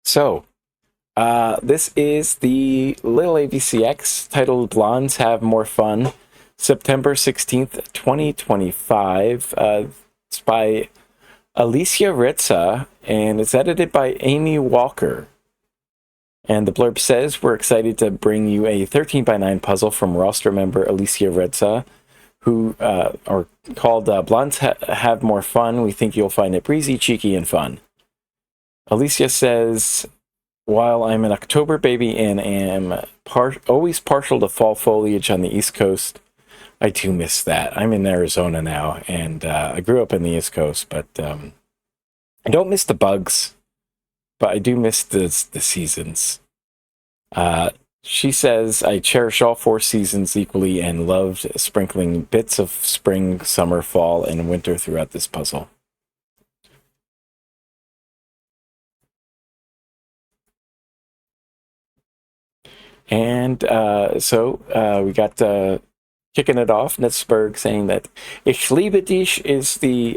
So, this is the Lil AVCX titled Blondes Have More Fun, September 16th, 2025. It's by Alisya Reza, and it's edited by Amy Walker. And the blurb says, we're excited to bring you a 13 by 9 puzzle from roster member Alisya Reza, who are called Blondes Have More Fun. We think you'll find it breezy, cheeky, and fun. Alisya says, while I'm an October baby and am always partial to fall foliage on the East Coast, I do miss that. I'm in Arizona now, and I grew up in the East Coast, but I don't miss the bugs, but I do miss the seasons. She says, I cherish all 4 seasons equally and loved sprinkling bits of spring, summer, fall, and winter throughout this puzzle. And so we got kicking it off, Nitzberg saying that Ich liebe dich is the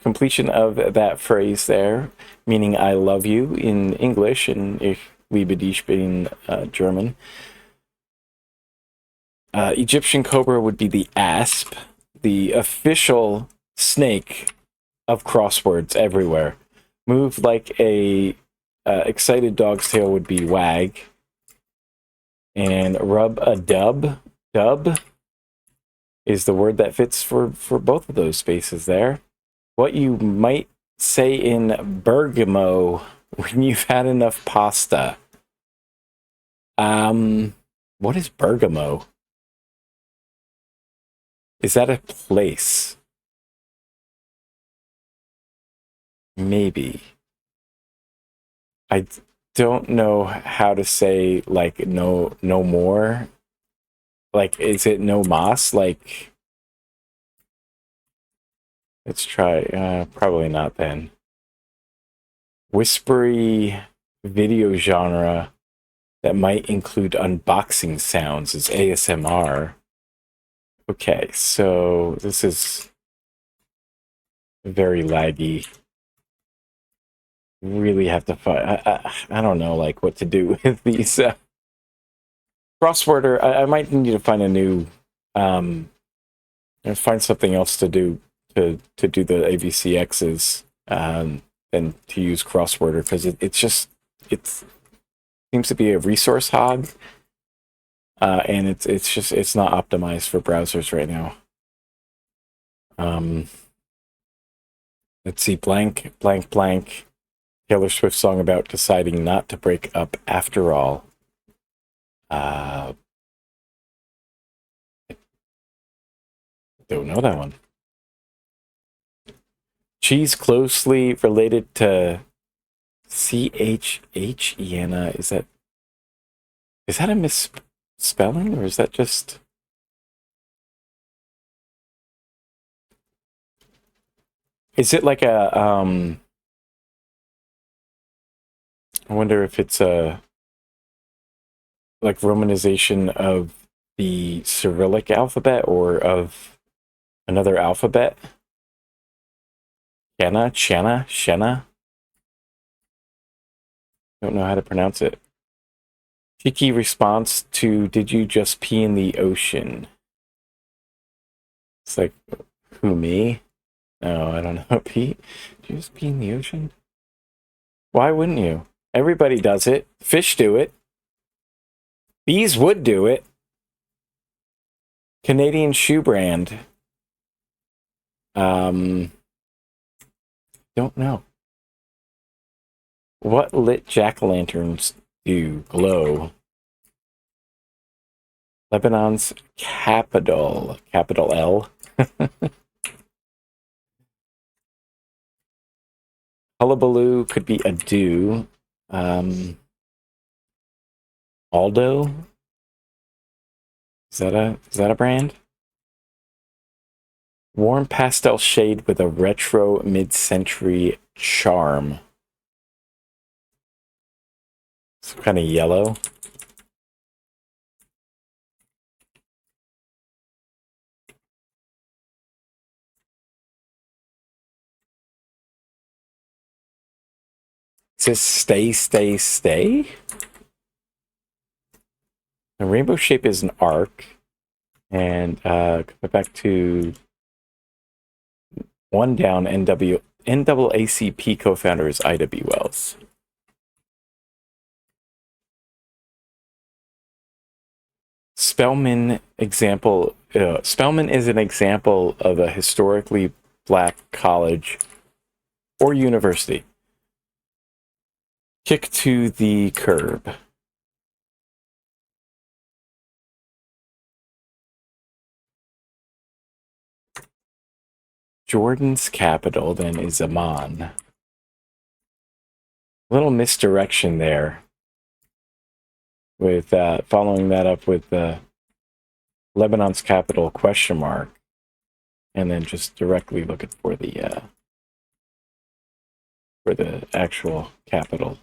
completion of that phrase there, meaning I love you in English, and Ich liebe dich being German. Egyptian cobra would be the asp, the official snake of crosswords everywhere. Move like a excited dog's tail would be wag. And rub a dub. Dub is the word that fits for both of those spaces there. What you might say in Bergamo when you've had enough pasta. What is Bergamo? Is that a place? Maybe. I don't know how to say like no more. Like, is it no mas? Like, let's try. Probably not then. Whispery video genre that might include unboxing sounds is ASMR. Okay, so this is very laggy. Really have to find. I don't know like what to do with these crossworder. I might need to find a new and find something else to do to do the AVCXs and to use crossworder, because it seems to be a resource hog, and it's not optimized for browsers right now. Let's see, blank. Taylor Swift song about deciding not to break up after all. Don't know that one. She's closely related to CHH-iana. Is that a misspelling, or is that just... Is it like a I wonder if it's a like romanization of the Cyrillic alphabet or of another alphabet. Shanna. Don't know how to pronounce it. Cheeky response to "Did you just pee in the ocean?" It's like, who, me? No, I don't know. Pee? Did you just pee in the ocean? Why wouldn't you? Everybody does it. Fish do it. Bees would do it. Canadian shoe brand. Don't know. What lit jack-o'-lanterns do glow? Lebanon's capital L. Hullabaloo could be a do. Aldo? Is that a brand? Warm pastel shade with a retro mid-century charm. It's kind of yellow. says stay, stay, stay. The rainbow shape is an arc. And coming back to one down, NAACP co-founder is I.W. Wells. Spelman is an example of a historically black college or university. Kick to the curb. Jordan's capital then is Amman. A little misdirection there with following that up with Lebanon's capital question mark, and then just directly looking for the actual capital.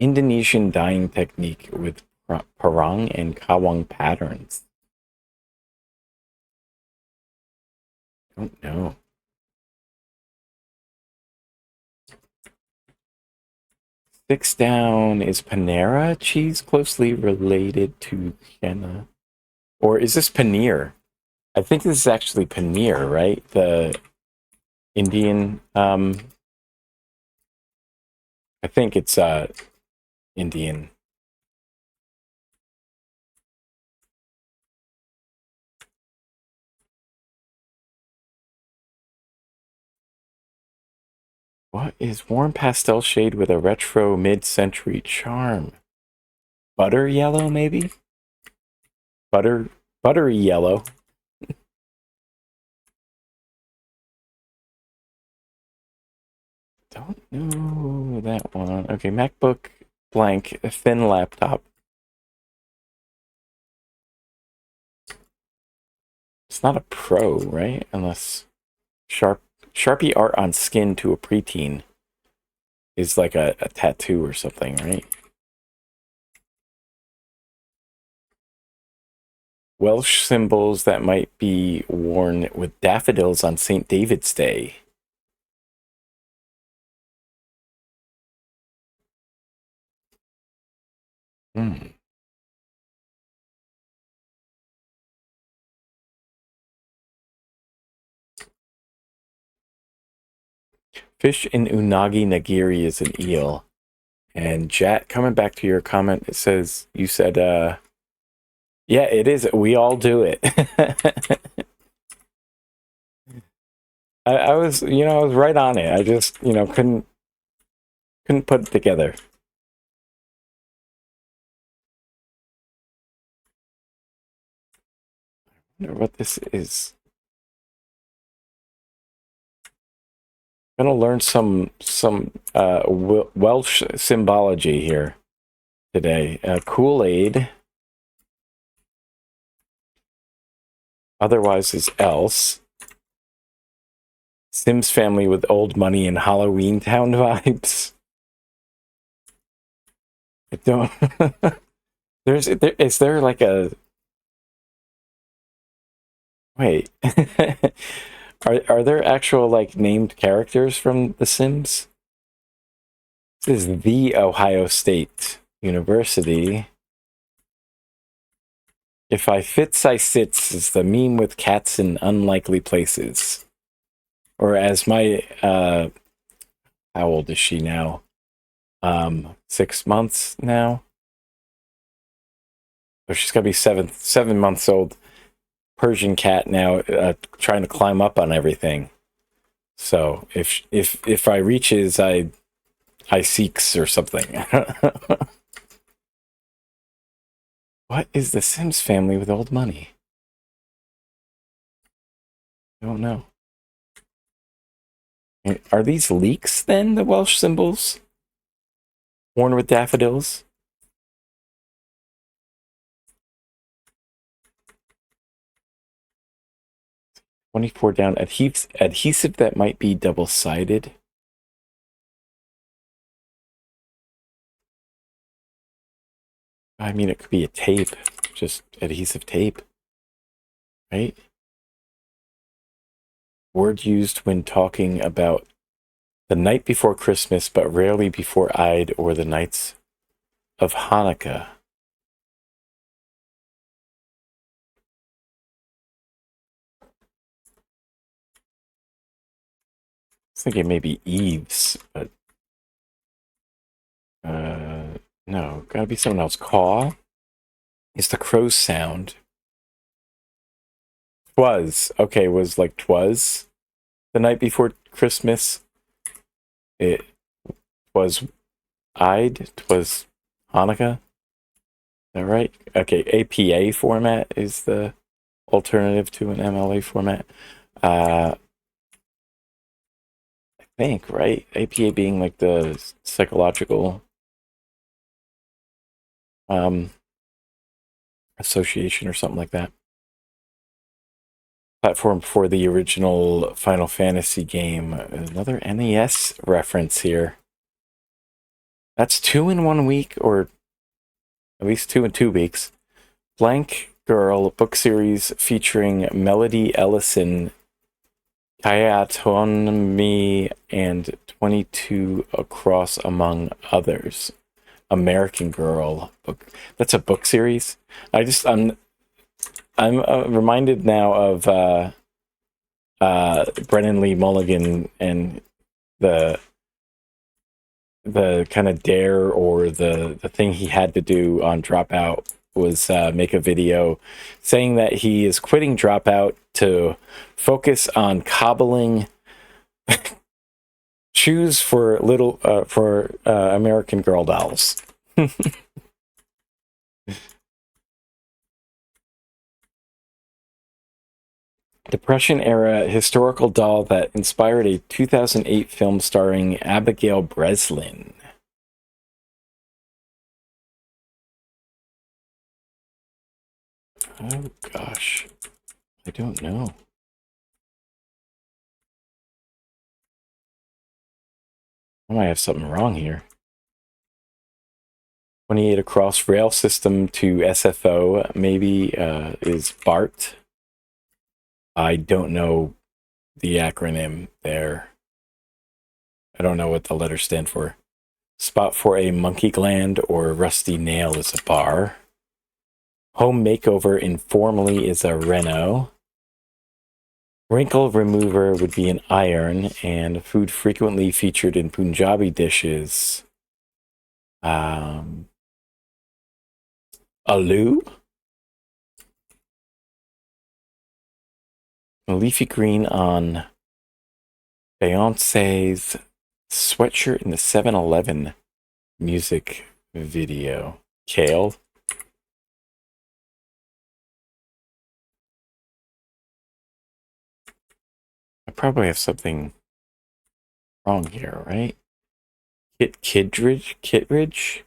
Indonesian dyeing technique with parang and kawang patterns. Don't know. Six down is Panera cheese closely related to henna, or is this paneer? I think this is actually paneer, right? The Indian. I think it's Indian. What is warm pastel shade with a retro mid-century charm? Butter yellow, maybe? Buttery yellow. Don't know that one. Okay, MacBook blank, a thin laptop. It's not a pro, right? Unless Sharpie art on skin to a preteen is like a tattoo or something, right? Welsh symbols that might be worn with daffodils on St. David's Day. Hmm. Fish in unagi nagiri is an eel. And Jat, coming back to your comment, it says, you said, yeah, it is. We all do it. I was, I was right on it. I just, couldn't put it together. I wonder what this is. I'm gonna learn some Welsh symbology here today. Kool-Aid, otherwise is else. Sims family with old money and Halloween Town vibes. I don't. Is there like a wait? Are there actual like named characters from The Sims? This is the Ohio State University. If I fits, I sits is the meme with cats in unlikely places. Or as my how old is she now? 6 months now. Or she's gonna be 7 months old. Persian cat now, trying to climb up on everything. So if I reaches, I seeks or something. What is the Sims family with old money? I don't know. Are these leeks then, the Welsh symbols? Worn with daffodils? $24 down. Adhesive that might be double-sided. I mean, it could be a tape. Just adhesive tape. Right? Word used when talking about the night before Christmas, but rarely before Eid or the nights of Hanukkah. I was thinking maybe Eve's, but no, gotta be someone else. Caw is the crow's sound. Twas. Okay, was like twas the night before Christmas. It was Eid. Twas Hanukkah. Is that right? Okay, APA format is the alternative to an MLA format. I think, right? APA being like the psychological association or something like that. Platform for the original Final Fantasy game. Another NES reference here. That's 2 in 1 week, or at least 2 in 2 weeks. Blank Girl book series featuring Melody Ellison, Kayatomi, and 22 Across, among others. American Girl book. That's a book series. I'm reminded now of Brennan Lee Mulligan and the kind of dare, or the thing he had to do on Dropout was make a video saying that he is quitting Dropout to focus on cobbling shoes for American Girl dolls. Depression era historical doll that inspired a 2008 film starring Abigail Breslin. Oh gosh, I don't know. I might have something wrong here. 28 across rail system to SFO maybe is BART. I don't know the acronym there. I don't know what the letters stand for. Spot for a monkey gland or rusty nail is a bar. Home makeover informally is a reno. Wrinkle remover would be an iron, and food frequently featured in Punjabi dishes. Aloo? A leafy green on Beyonce's sweatshirt in the 7-Eleven music video. Kale? I probably have something wrong here, right? Kittredge? Kittredge.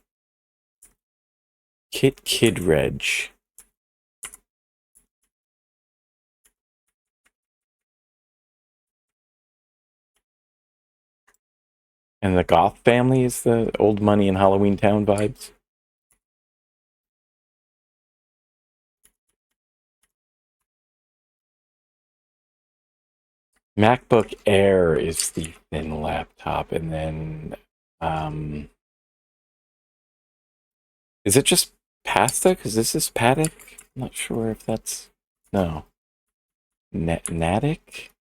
And the Goth family is the old money in Halloween Town vibes. MacBook Air is the thin laptop, and then is it just pasta? Because this is Paddock. I'm not sure if that's no. Natick?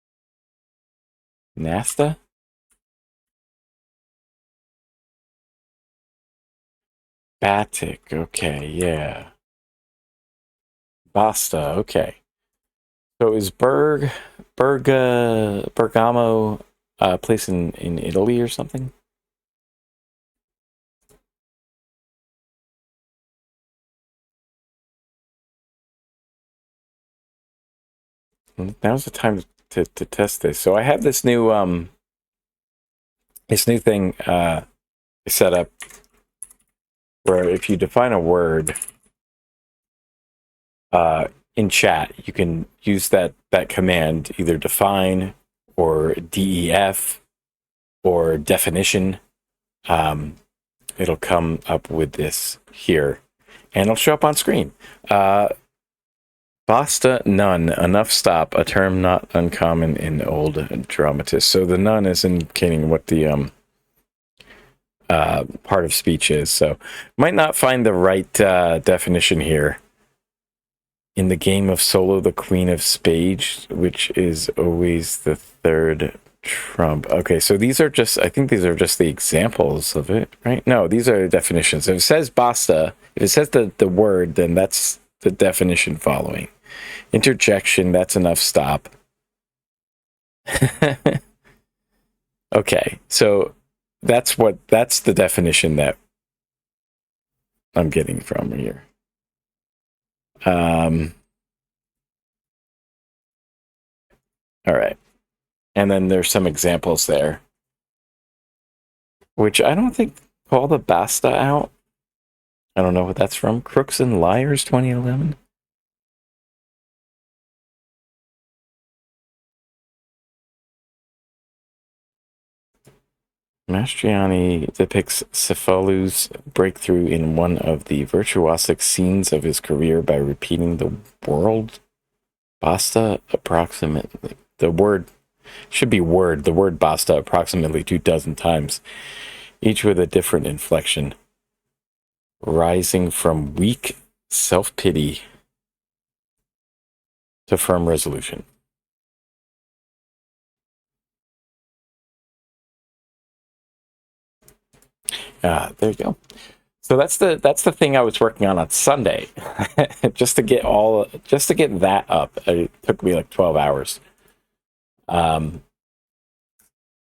Nasta? Batik, okay, yeah. Basta, okay. So is Bergamo a place in Italy or something? Now's the time to test this. So I have this new thing set up where if you define a word in chat, you can use that command, either define or DEF or definition. It'll come up with this here, and it'll show up on screen. Basta none, enough stop, a term not uncommon in old dramatists. So the none is indicating what the part of speech is. So might not find the right definition here. In the game of solo, the queen of spades, which is always the third trump. Okay, so these are just, I think these are just the examples of it, right? No, these are the definitions. If it says basta, if it says the word, then that's the definition following. Interjection, that's enough stop. Okay, so that's the definition that I'm getting from here. All right. And then there's some examples there, which I don't think call the basta out. I don't know what that's from. Crooks and Liars 2011. Mastriani depicts Cefalu's breakthrough in one of the virtuosic scenes of his career by repeating the word basta approximately. The word should be word. The word basta approximately 24 times, each with a different inflection, rising from weak self-pity to firm resolution. There you go. So that's the thing I was working on Sunday, just to get that up. It took me like 12 hours. But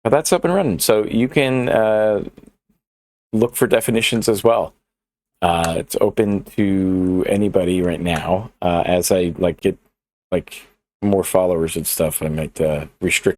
that's up and running. So you can look for definitions as well. It's open to anybody right now. As I get more followers and stuff, I might restrict